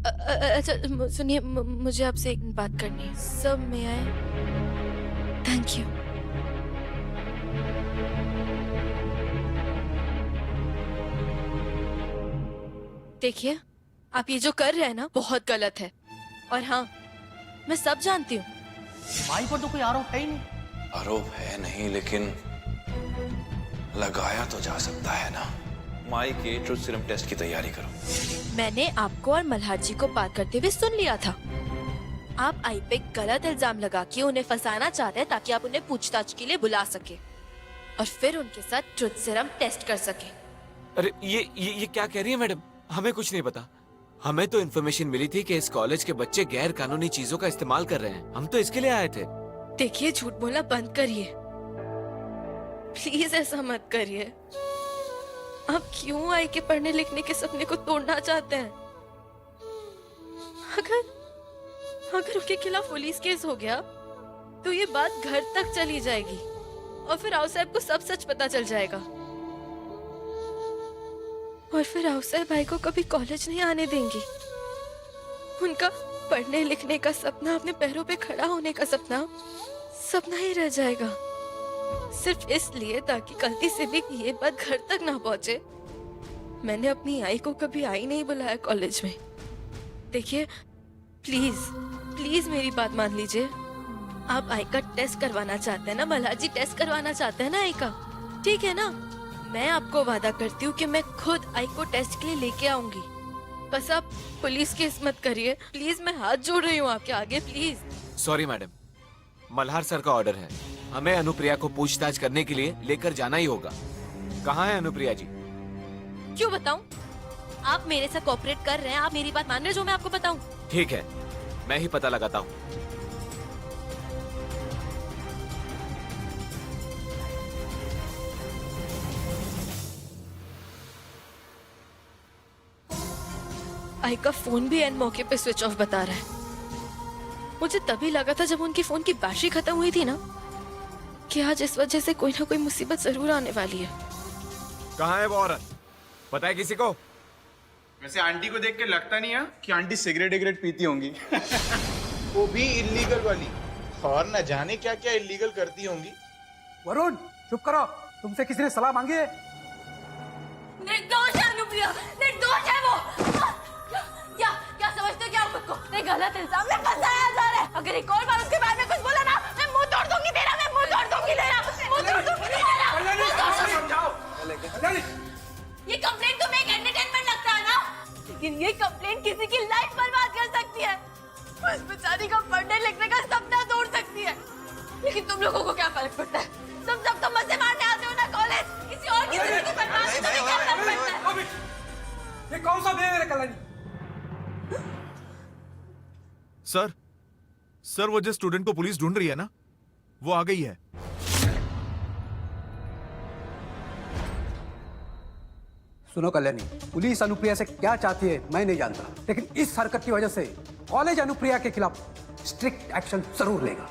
अच्छा सुनिए, मुझे आपसे एक बात करनी है। सब में आए। Thank you. देखिए, आप ये जो कर रहे हैं ना, बहुत गलत है। और हाँ, मैं सब जानती हूँ। माई पर तो कोई आरोप है ही नहीं। आरोप है नहीं, लेकिन लगाया तो जा सकता है ना। माई के ट्रूथ सीरम टेस्ट की तैयारी करो। मैंने आपको और मल्हार जी को बात करते हुए सुन लिया था। आप आई पे गलत इल्जाम लगा के उन्हें फंसाना चाहते हैं ताकि आप उन्हें पूछताछ के लिए बुला सके और फिर उनके साथ ट्रूथ सीरम टेस्ट कर सके। अरे ये क्या कह रही है मैडम? हमें कुछ नहीं पता। हमें तो इन्फॉर्मेशन मिली थी कि इस कॉलेज के बच्चे गैर कानूनी चीजों का इस्तेमाल कर रहे हैं। हम तो इसके लिए आए थे। देखिए, झूठ बोलना बंद करिए, प्लीज। ऐसा मत करिए। आप क्यों आई के पढ़ने लिखने के सपने को तोड़ना चाहते हैं? अगर उनके खिलाफ पुलिस केस हो गया तो ये बात घर तक चली जाएगी और फिर राव साहब को सब सच पता चल जाएगा और फिर राव साहब भाई को कभी कॉलेज नहीं आने देंगी। उनका पढ़ने लिखने का सपना, अपने पैरों पे खड़ा होने का सपना, सपना ही रह जाएगा। सिर्फ इसलिए ताकि गलती से भी ये बात घर तक ना पहुंचे। मैंने अपनी आई को कभी आई नहीं बुलाया कॉलेज में। देखिए, प्लीज प्लीज मेरी बात मान लीजिए। आप आई का टेस्ट करवाना चाहते हैं ना? मल्हार जी टेस्ट करवाना चाहते हैं ना आई का? ठीक है ना, मैं आपको वादा करती हूँ कि मैं खुद आई को टेस्ट के लिए लेके आऊंगी। बस आप पुलिस केस मत करिए प्लीज। मैं हाथ जोड़ रही हूँ आपके आगे, please. Sorry madam, Malhar sir का ऑर्डर है। हमें अनुप्रिया को पूछताछ करने के लिए लेकर जाना ही होगा। कहाँ है अनुप्रिया जी? क्यों बताऊं? आप मेरे साथ कोऑपरेट कर रहे हैं, आप मेरी बात मान रहे हैं जो मैं आपको बताऊं? ठीक है, मैं ही पता लगाता हूँ। आई का फोन भी एन मौके पे स्विच ऑफ बता रहा है। मुझे तभी लगा था जब उनके फोन की बैटरी खत्म हुई थी ना कि आज इस वजह से कोई ना कोई मुसीबत जरूर आने वाली है। कहाँ है वो औरत? पता है किसी को? वैसे आंटी को देख के लगता नहीं है कि आंटी सिगरेट विगरेट पीती होंगी। वो भी इल्लीगल वाली, और न जाने क्या क्या इल्लीगल करती होंगी। वरुण चुप करो, तुमसे किसी ने सलाह मांगी है? निर्दोष है अनुप्रिया, निर्दोष है वो। क्या समझते हो क्या खुद को? नहीं, गलत इल्जाम में फंसाया जा रहा है। अगर एक और बार उसके बारे में कुछ बोला ना, मैं मुंह तोड़ दूंगी तेरा, मैं मुंह तोड़ दूंगी तेरा, मुंह तोड़ दूंगी तेरा। समझाओ। ये कंप्लेंट तुम्हें एक एंटरटेनमेंट लगता है ना, लेकिन ये कंप्लेंट किसी की लाइफ बर्बाद कर सकती है। उस बेचारी का पढ़ने लिखने का सपना तोड़ सकती है। लेकिन तुम लोगों को क्या फर्क पड़ता है? तुम सब तो मजे मारने आते हो ना कॉलेज। किसी और की जिंदगी बर्बाद से तुम्हें क्या फर्क पड़ता है? ये कौन सा बेर है कल्याणी? सर वो जिस स्टूडेंट को पुलिस ढूंढ रही है ना, वो आ गई है। सुनो कल्याणी, पुलिस अनुप्रिया से क्या चाहती है मैं नहीं जानता, लेकिन इस हरकत की वजह से कॉलेज अनुप्रिया के खिलाफ स्ट्रिक्ट एक्शन जरूर लेगा।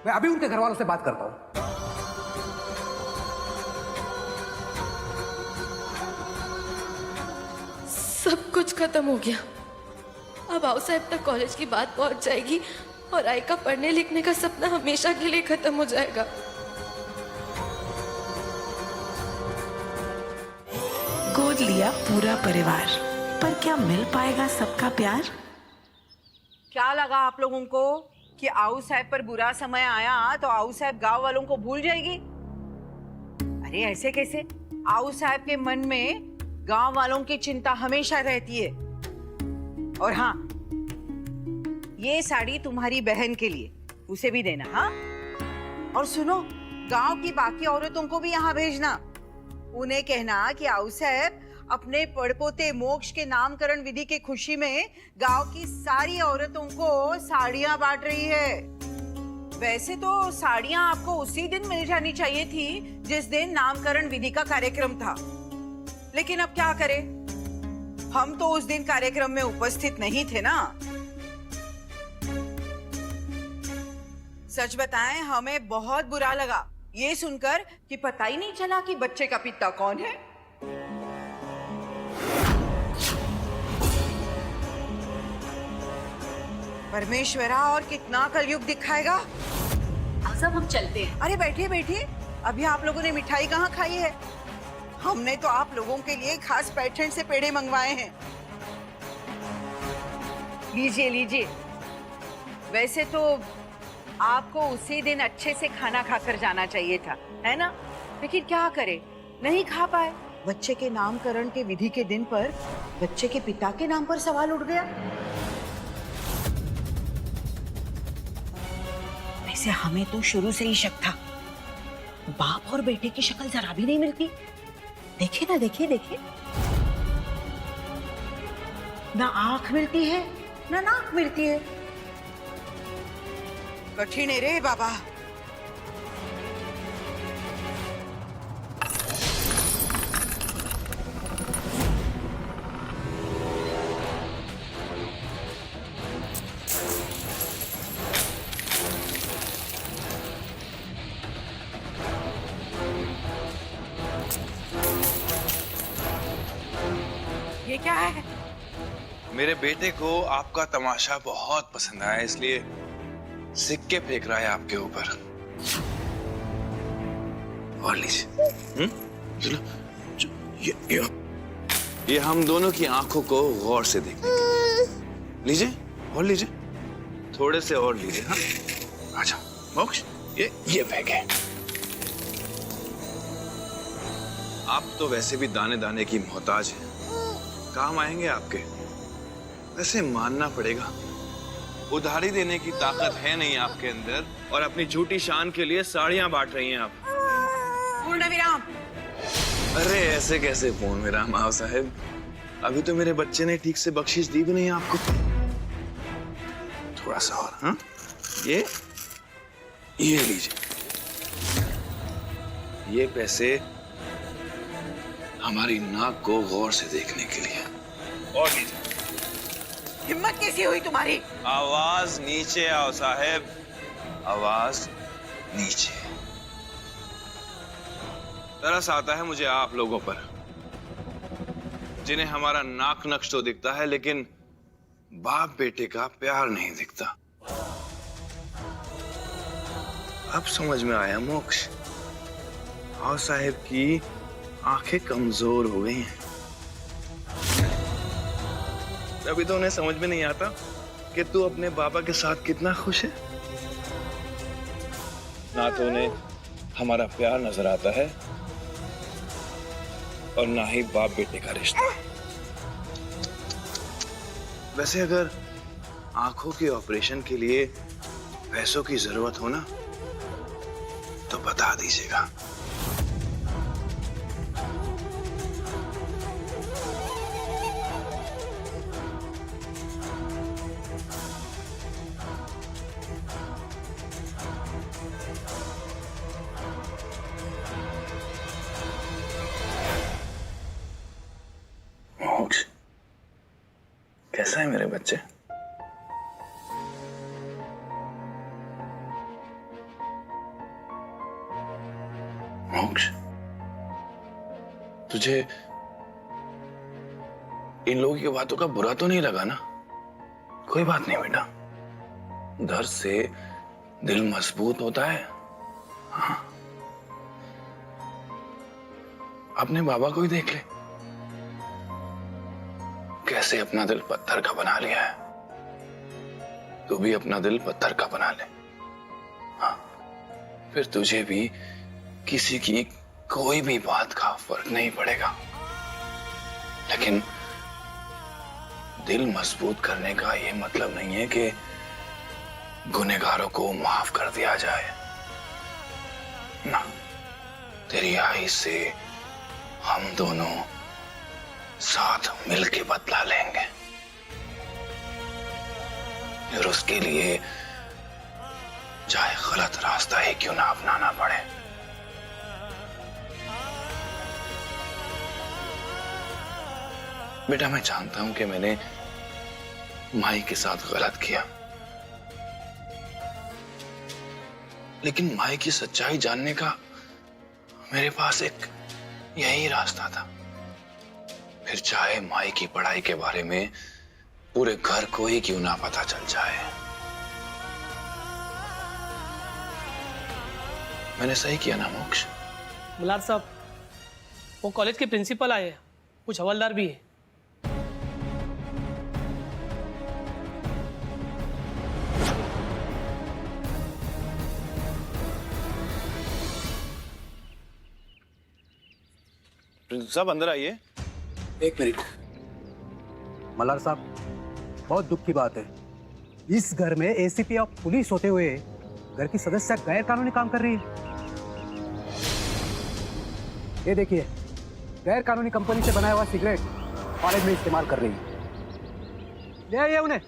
मैं अभी उनके घर वालों से बात करता हूं। सब कुछ खत्म हो गया। अब आओ साहब तक कॉलेज की बात पहुंच जाएगी और आई का पढ़ने लिखने का सपना हमेशा के लिए खत्म हो जाएगा। गोद लिया पूरा परिवार, पर क्या मिल पाएगा सबका प्यार? क्या लगा आप लोगों को कि आऊ साहब पर बुरा समय आया तो आऊ साहब गांव वालों को भूल जाएगी? अरे ऐसे कैसे? आऊ साहब के मन में गांव वालों की चिंता हमेशा रहती है। और हाँ, ये साड़ी तुम्हारी बहन के लिए, उसे भी देना। हाँ, और सुनो, गांव की बाकी औरतों को भी यहाँ भेजना। उन्हें कहना कि आऊ साहब अपने पड़पोते मोक्ष के नामकरण विधि की खुशी में गांव की सारी औरतों को साड़ियां बांट रही है। वैसे तो साड़ियां आपको उसी दिन मिल जानी चाहिए थी जिस दिन नामकरण विधि का कार्यक्रम था, लेकिन अब क्या करें, हम तो उस दिन कार्यक्रम में उपस्थित नहीं थे ना। सच बताएं, हमें बहुत बुरा लगा ये सुनकर कि पता ही नहीं चला कि बच्चे का पिता कौन है। परमेश्वरा, और कितना कलयुग दिखाएगा। अब सब हम चलते हैं। अरे बैठिए बैठिए, अभी आप लोगों ने मिठाई कहाँ खाई है? हमने तो आप लोगों के लिए खास पैठण से पेड़े मंगवाए हैं। लीजिए लीजिए। वैसे तो आपको उसी दिन अच्छे से खाना खाकर जाना चाहिए था, है ना? लेकिन क्या करे, नहीं खा पाए। बच्चे के नामकरण के विधि के दिन पर बच्चे के पिता के नाम पर सवाल उठ गया। वैसे हमें तो शुरू से ही शक था, बाप और बेटे की शक्ल जरा भी नहीं मिलती। देखिए ना, देखिए देखिए, ना आंख मिलती है ना नाक मिलती है। कठिन है रे बाबा। ये क्या है? मेरे बेटे को आपका तमाशा बहुत पसंद आया, इसलिए सिक्के फेंक रहा है आपके ऊपर। और लीजिए। चलो, ये हम दोनों की आंखों को गौर से देखने के लिए। लीजिए और लीजिए, थोड़े से और लीजिए। हाँ, अच्छा मोक्ष, ये फेंके। आप तो वैसे भी दाने दाने की मोहताज हैं, काम आएंगे आपके। वैसे मानना पड़ेगा, उधारी देने की ताकत है नहीं आपके अंदर, और अपनी झूठी शान के लिए साड़ियां बांट रही हैं आप। पूर्ण विराम। अरे ऐसे कैसे पूर्ण विराम आओ साहब, अभी तो मेरे बच्चे ने ठीक से बख्शिश दी भी नहीं आपको। थोड़ा सा और। हाँ, ये लीजिए। ये पैसे हमारी नाक को गौर से देखने के लिए। और लीजिए। हिम्मत कैसी हुई तुम्हारी? आवाज नीचे आओ साहब, आवाज नीचे। तरस आता है मुझे आप लोगों पर, जिन्हें हमारा नाक नक्श तो दिखता है, लेकिन बाप बेटे का प्यार नहीं दिखता। अब समझ में आया मोक्ष, और साहब की आंखें कमजोर हो गई हैं। अभी तो उन्हें समझ में नहीं आता कि तू अपने बाबा के साथ कितना खुश है। ना तो उन्हें हमारा प्यार नजर आता है, और ना ही बाप बेटे का रिश्ता। वैसे अगर आंखों के ऑपरेशन के लिए पैसों की जरूरत हो ना, तो बता दीजिएगा। मोक्ष, कैसा है मेरे बच्चे? मोक्ष, तुझे इन लोगों की बातों का बुरा तो नहीं लगा ना? कोई बात नहीं बेटा, दर्द से दिल मजबूत होता है। हाँ, अपने बाबा को ही देख ले, कैसे अपना दिल पत्थर का बना लिया है। तू भी अपना दिल पत्थर का बना ले। हाँ, फिर तुझे भी किसी की कोई भी बात का फर्क नहीं पड़ेगा। लेकिन दिल मजबूत करने का ये मतलब नहीं है कि गुनहगारों को माफ कर दिया जाए ना। तेरी आई से हम दोनों साथ मिलके बदला लेंगे, और उसके लिए चाहे गलत रास्ता ही क्यों ना अपनाना पड़े। बेटा, मैं जानता हूं कि मैंने माई के साथ गलत किया, लेकिन माई की सच्चाई जानने का मेरे पास एक यही रास्ता था। फिर चाहे माई की पढ़ाई के बारे में पूरे घर को ही क्यों ना पता चल जाए। मैंने सही किया ना मोक्ष? मल्हार साहब, वो कॉलेज के प्रिंसिपल आए हैं, कुछ हवलदार भी है। प्रिंसिपल साहब अंदर आइए। एक मिनट। मल्हार साहब, बहुत दुख की बात है, इस घर में एसीपी और पुलिस होते हुए घर की सदस्य गैर कानूनी काम कर रही है। ये देखिए, गैर कानूनी कंपनी से बनाया हुआ सिगरेट कॉलेज में इस्तेमाल कर रही है। ले आइए उन्हें।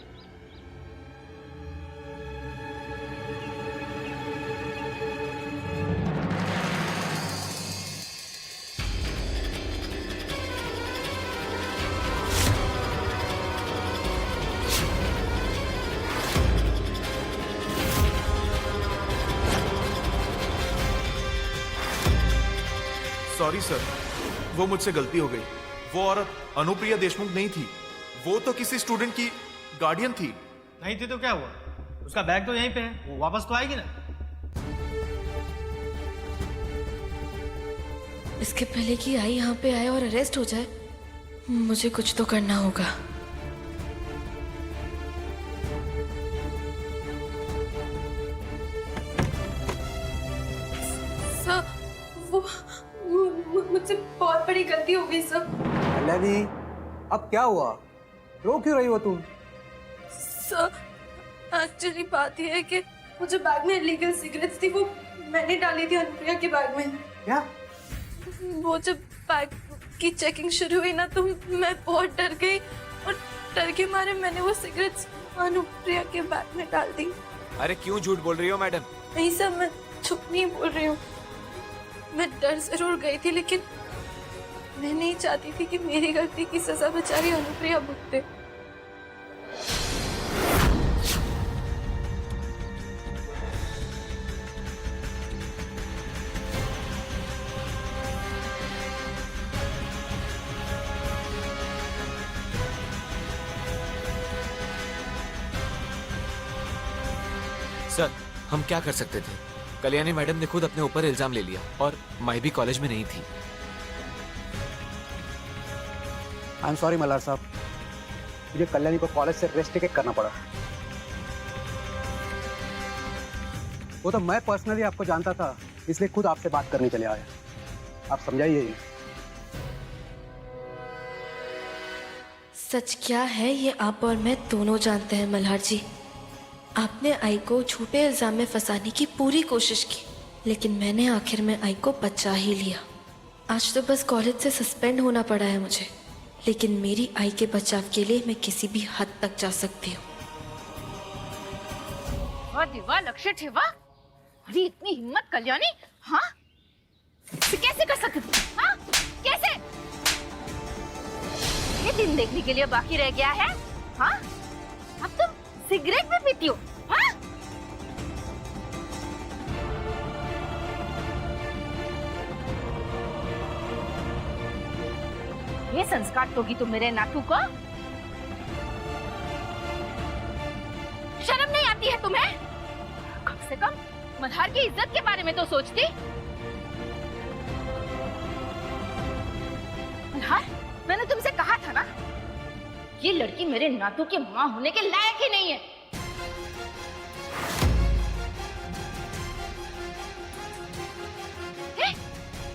सॉरी सर, वो मुझसे गलती हो गई। वो औरत अनुप्रिया देशमुख नहीं थी, वो तो किसी स्टूडेंट की गार्डियन थी। नहीं थी तो क्या हुआ? उसका बैग तो यहीं पे है, वो वापस तो आएगी ना। इसके पहले कि आई यहाँ पे आए और अरेस्ट हो जाए, मुझे कुछ तो करना होगा। सर, वो मुझसे बहुत बड़ी गलती हो गई सर। कल्याणी, अब क्या हुआ? रो क्यों रही हो तुम? सर, एक्चुअली बात यह है कि वो जो बैग में इलीगल सिगरेट्स थी वो मैंने डाली थी अनुप्रिया के बैग में। क्या? वो जब बैग की चेकिंग शुरू हुई ना तो मैं बहुत डर गई और डर के मारे मैंने वो सिगरेट्स अनुप्रिया के बैग में डाल दी। अरे क्यों झूठ बोल रही हो मैडम? नहीं सर, मैं झूठ नहीं बोल रही हूँ। मैं डर जरूर गई थी, लेकिन मैं नहीं चाहती थी कि मेरी गलती की सजा बेचारी अनुप्रिया भुगते। सर, हम क्या कर सकते थे? कल्याणी मैडम ने खुद अपने ऊपर इल्जाम ले लिया और माई भी कॉलेज में नहीं थी। आई एम सॉरी मल्हार साहब, मुझे कल्याणी को कॉलेज से रेस्ट टिकट करना पड़ा। वो तो मैं पर्सनली आपको जानता था, इसलिए खुद आपसे बात करने चले आया। आप समझाइए ये। सच क्या है ये आप और मैं दोनों जानते हैं मल्हार जी। आपने आई को झूठे इल्जाम में फंसाने की पूरी कोशिश की, लेकिन मैंने आखिर में आई को बचा ही लिया। आज तो बस कॉलेज से सस्पेंड होना पड़ा है मुझे, लेकिन मेरी आई के बचाव के लिए मैं किसी भी हद तक जा सकती हूँ। वाह दिवा, लक्ष्य ठेवा। अरे इतनी हिम्मत कल्याणी, हाँ? इसे कैसे कर सकती थी? हाँ? कैसे? ये दिन देखने के लिए बाकी रह गया है? हाँ? अब तुम सिगरेट भी पीती हो? हाँ? ये संस्कार दोगी तुम मेरे नातू को? शर्म नहीं आती है तुम्हें? कम से कम मल्हार की इज्जत के बारे में तो सोचती। मल्हार, मैंने तुमसे कहा था ना, ये लड़की मेरे नातू की माँ होने के लायक ही नहीं है।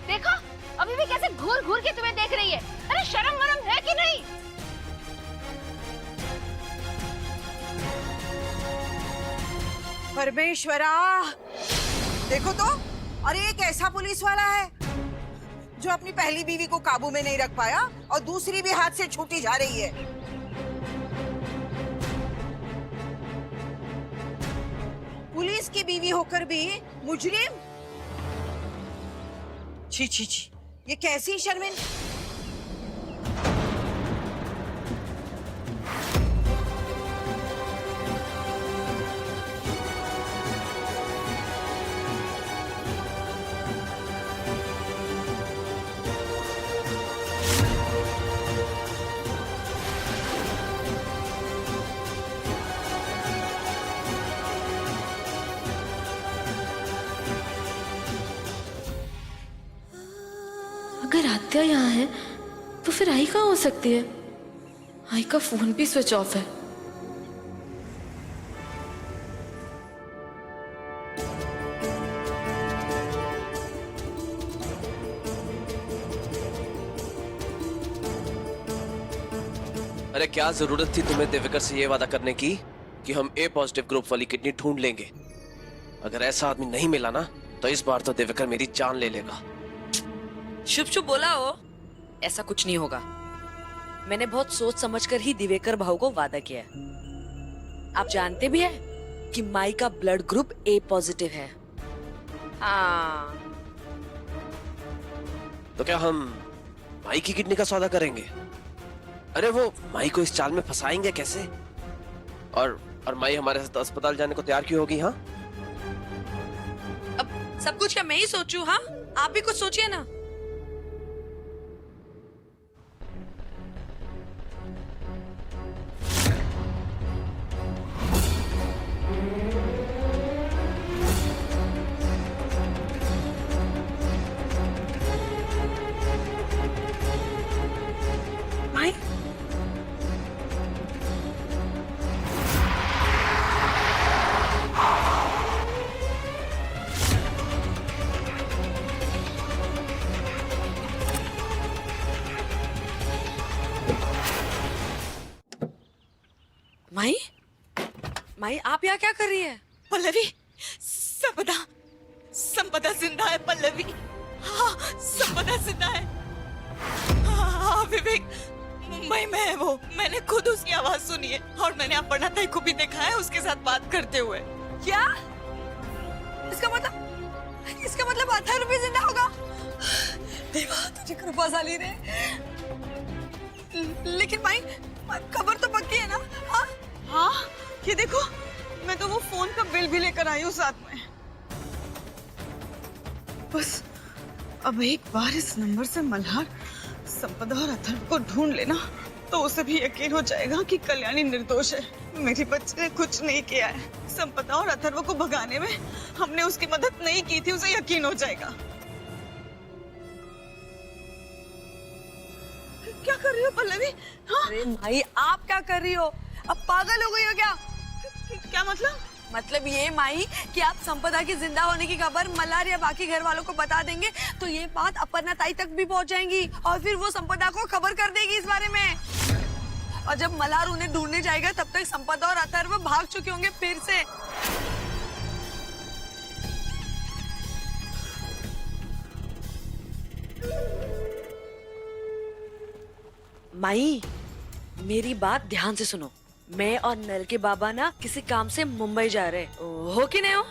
देखो, अभी भी कैसे घूर घूर के तुम्हें देख रही है। अरे शर्म वरम है कि नहीं? परमेश्वरा, देखो तो, अरे एक ऐसा पुलिस वाला है जो अपनी पहली बीवी को काबू में नहीं रख पाया और दूसरी भी हाथ से छूटी जा रही है। पुलिस की बीवी होकर भी मुजरिम। छी छी छी, ये कैसी शर्मिंदगी। अगर आत्या यहाँ है तो फिर आई कहाँ हो सकती है? आई का फोन भी स्विच ऑफ है। अरे क्या जरूरत थी तुम्हें देविकर से ये वादा करने की कि हम ए पॉजिटिव ग्रुप वाली किडनी ढूंढ लेंगे? अगर ऐसा आदमी नहीं मिला ना तो इस बार तो देविकर मेरी जान ले लेगा। शुभ शुभ बोला हो, ऐसा कुछ नहीं होगा। मैंने बहुत सोच समझकर ही दिवेकर भाऊ को वादा किया है। आप जानते भी हैं कि माई का ब्लड ग्रुप ए पॉजिटिव है। हाँ, तो क्या हम माई की किडनी का सौदा करेंगे? अरे वो माई को इस चाल में फंसाएंगे कैसे? और माई हमारे साथ अस्पताल जाने को तैयार क्यों होगी? हाँ, अब सब कुछ क्या मैं ही सोचूं? हाँ, आप भी कुछ सोचिए ना। माई, माई, माई आप यहाँ क्या कर रही है? पल्लवी, संपदा जिंदा है पल्लवी। हाँ, संपदा जिंदा है। हाँ विवेक, मुंबई में है वो। मैंने खुद उसकी आवाज सुनी है और मैंने अपर्णा ताई को भी देखा है उसके साथ बात करते हुए। क्या? इसका मतलब अथर्व भी जिंदा होगा? देवा तुझे कृपाशाली रे। लेकिन माई, खबर तो पक्की है ना? हाँ हाँ, ये देखो, मैं तो वो फोन का बिल भी लेकर आई हूँ साथ में। बस अब एक बार इस नंबर से मल्हार, संपदा और अथर्व को ढूंढ लेना तो उसे भी यकीन हो जाएगा कि कल्याणी निर्दोष है। मेरी बच्ची ने कुछ नहीं किया है। संपदा और अथर्व को भगाने में हमने उसकी मदद नहीं की थी, उसे यकीन हो जाएगा। क्या कर रही हो पल्लवी? हाँ? अरे भाई आप क्या कर रही हो? अब पागल हो गई हो क्या? क्या मतलब? मतलब ये माई कि आप संपदा की जिंदा होने की खबर मल्हार या बाकी घर वालों को बता देंगे तो ये बात अपर्णा ताई तक भी पहुंच जाएंगी और फिर वो संपदा को खबर कर देगी इस बारे में। और जब मल्हार उन्हें ढूंढने जाएगा तब तक संपदा और अथर्व भाग चुके होंगे फिर से। माई मेरी बात ध्यान से सुनो। मैं और नल के बाबा ना किसी काम से मुंबई जा रहे हो कि नहीं हो?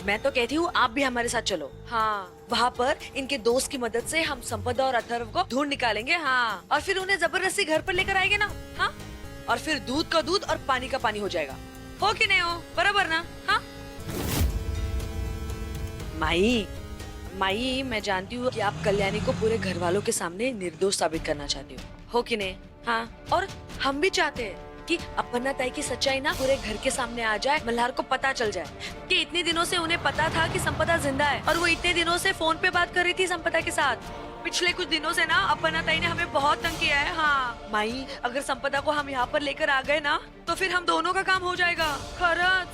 मैं तो कहती हूँ आप भी हमारे साथ चलो। हाँ, वहाँ पर इनके दोस्त की मदद से हम संपदा और अथर्व को ढूंढ निकालेंगे। हाँ, और फिर उन्हें जबरदस्ती घर पर लेकर आएंगे ना। हाँ, और फिर दूध का दूध और पानी का पानी हो जाएगा। हो कि नहीं हो? बराबर ना? हाँ माई, मैं जानती हूँ कि आप कल्याणी को पूरे घर वालों के सामने निर्दोष साबित करना चाहती हो कि नहीं? हाँ, और हम भी चाहते हैं कि अपर्णा ताई की सच्चाई ना पूरे घर के सामने आ जाए, मल्हार को पता चल जाए कि इतने दिनों से उन्हें पता था कि संपदा जिंदा है और वो इतने दिनों से फोन पे बात कर रही थी संपदा के साथ। पिछले कुछ दिनों से ना अपर्णा ताई ने हमें बहुत तंग किया है। हाँ माई, अगर संपदा को हम यहाँ पर लेकर आ गए ना तो फिर हम दोनों का काम हो जाएगा। खरच।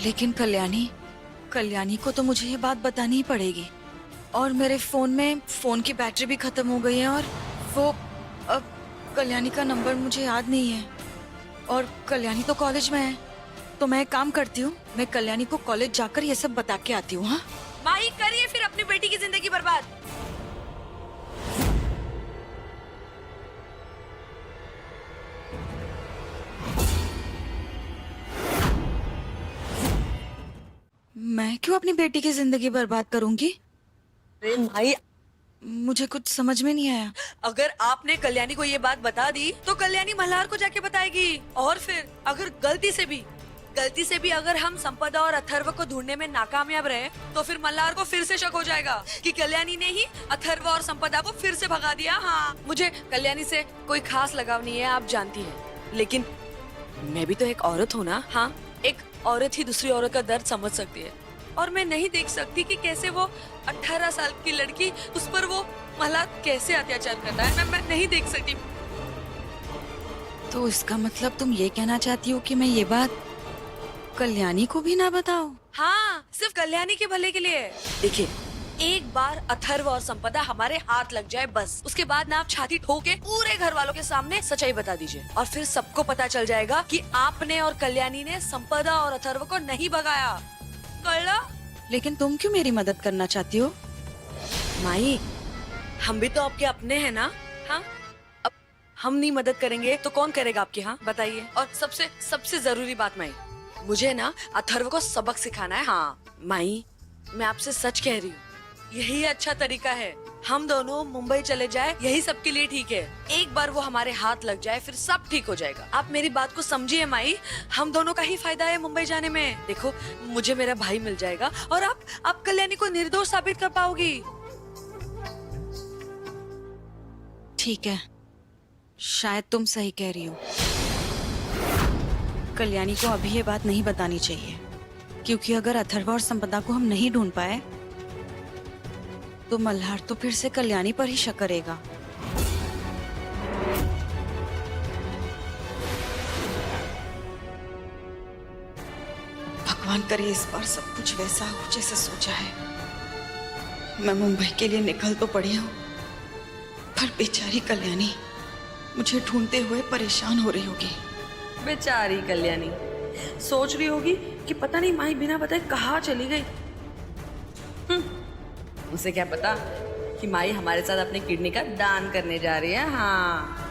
लेकिन कल्याणी को तो मुझे ये बात बतानी ही पड़ेगी। और मेरे फोन की बैटरी भी खत्म हो गई है और वो अब कल्याणी का नंबर मुझे याद नहीं है और कल्याणी तो कॉलेज में है। तो मैं एक काम करती हूँ, मैं कल्याणी को कॉलेज जाकर ये सब बता के आती हूँ। हाँ माई, करिए फिर अपनी बेटी की जिंदगी बर्बाद। मैं क्यों अपनी बेटी की जिंदगी बर्बाद करूंगी? अरे भाई, मुझे कुछ समझ में नहीं आया। अगर आपने कल्याणी को ये बात बता दी तो कल्याणी मल्हार को जाके बताएगी और फिर अगर गलती से भी अगर हम संपदा और अथर्व को ढूंढने में नाकामयाब रहे तो फिर मल्हार को फिर से शक हो जाएगा कि कल्याणी ने ही अथर्व और संपदा को फिर से भगा दिया। हाँ, मुझे कल्याणी से कोई खास लगाव नहीं है, आप जानती हैं, लेकिन मैं भी तो एक औरत हूँ ना। हाँ, एक औरत ही दूसरी औरत का दर्द समझ सकती है, और मैं नहीं देख सकती कि कैसे वो 18 साल की लड़की उस पर वो मल्हार कैसे अत्याचार करता है। मैं नहीं देख सकती। तो इसका मतलब तुम ये कहना चाहती हो कि मैं ये बात कल्याणी को भी ना बताऊं? हाँ, सिर्फ कल्याणी के भले के लिए। देखिए, एक बार अथर्व और संपदा हमारे हाथ लग जाए बस, उसके बाद ना आप छाती ठोक के पूरे घर वालों के सामने सच्चाई बता दीजिए, और फिर सबको पता चल जाएगा कि आपने और कल्याणी ने संपदा और अथर्व को नहीं भगाया। कळला? लेकिन तुम क्यों मेरी मदद करना चाहती हो? माई, हम भी तो आपके अपने हैं ना। हाँ, अब हम नहीं मदद करेंगे तो कौन करेगा आपकी? हाँ बताइए। और सबसे जरूरी बात माई, मुझे ना अथर्व को सबक सिखाना है। हाँ माई, मैं आपसे सच कह रही हूँ, यही अच्छा तरीका है। हम दोनों मुंबई चले जाए, यही सबके लिए ठीक है। एक बार वो हमारे हाथ लग जाए, फिर सब ठीक हो जाएगा। आप मेरी बात को समझिए माई, हम दोनों का ही फायदा है मुंबई जाने में। देखो, मुझे मेरा भाई मिल जाएगा और आप कल्याणी को निर्दोष साबित कर पाओगी। ठीक है, शायद तुम सही कह रही हो। कल्याणी को अभी ये बात नहीं बतानी चाहिए, क्योंकि अगर अथर्व और संपदा को हम नहीं ढूंढ पाए तो मल्हार तो फिर से कल्याणी पर ही शक करेगा। भगवान करे इस बार सब कुछ वैसा हो जैसे सोचा है। मैं मुंबई के लिए निकल तो पड़ी हूँ, पर बेचारी कल्याणी मुझे ढूंढते हुए परेशान हो रही होगी। बेचारी कल्याणी सोच रही होगी कि पता नहीं माई बिना बताए कहाँ चली गई। उसे क्या पता कि माई हमारे साथ अपनी किडनी का दान करने जा रही है। हाँ,